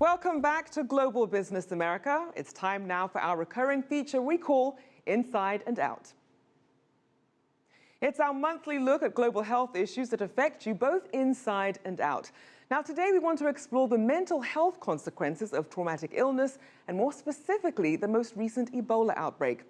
Welcome back to Global Business America. It's time now for our recurring feature we call Inside and Out. It's our monthly look at global health issues that affect you both inside and out. Now, today we want to explore the mental health consequences of traumatic illness and more specifically, the most recent Ebola outbreak.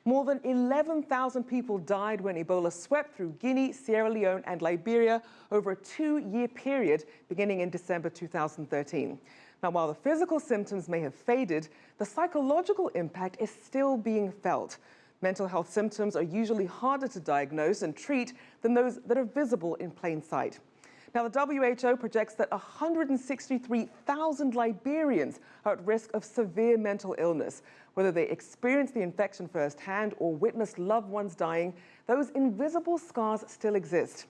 More than 11,000 people died when Ebola swept through Guinea, Sierra Leone and Liberia over a 2-year period beginning in December 2013. Now, while the physical symptoms may have faded, the psychological impact is still being felt. Mental health symptoms are usually harder to diagnose and treat than those that are visible in plain sight. Now, the WHO projects that 163,000 Liberians are at risk of severe mental illness. Whether they experience the infection firsthand or witness loved ones dying, those invisible scars still exist.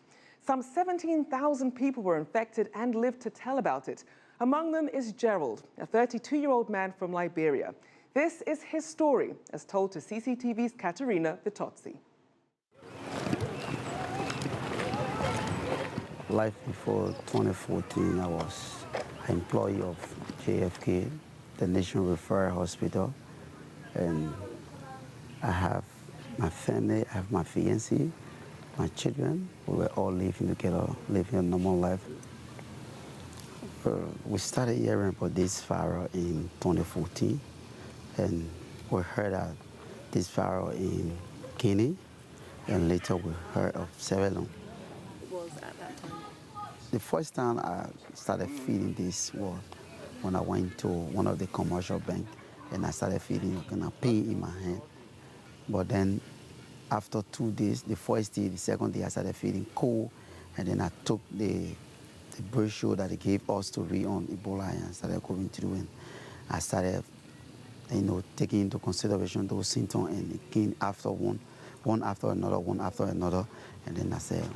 Some 17,000 people were infected and lived to tell about it. Among them is Gerald, a 32-year-old man from Liberia. This is his story, as told to CCTV's Katerina Vitozzi. Life before 2014, I was an employee of JFK, the National Referral Hospital, and I have my family, I have my fiancé, my children. We were all living together, living a normal life. We started hearing about this virus in 2014, and we heard of this virus in Guinea, and later we heard of Sierra Leone. What was at that time? The first time I started feeling this was when I went to one of the commercial banks, and I started feeling kind of pain in my hand. But then after 2 days, the first day, the second day, I started feeling cold, and then I took the brochure that they gave us to read on Ebola and started going through, and I started, taking into consideration those symptoms, and again after one after another, and then I said,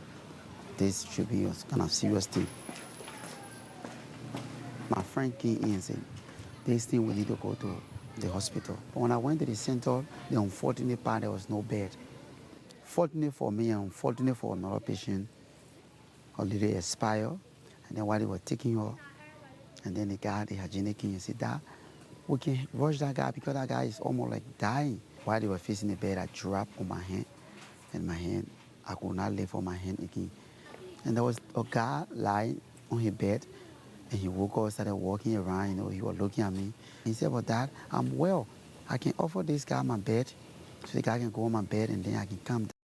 this should be a kind of serious thing. My friend came in and said, this thing we need to go to the hospital. When I went to the center, the unfortunate part, there was no bed. Fortunately for me and unfortunately for another patient, already expired. And then while they were taking her, and then the hygienic came and said, Dad, we can rush that guy because that guy is almost like dying. While they were facing the bed, I dropped on my hand, and my hand, I could not lift on my hand again. And there was a guy lying on his bed, and he woke up, started walking around, he was looking at me. He said, but Dad, I'm well. I can offer this guy my bed, so the guy can go on my bed, and then I can come down.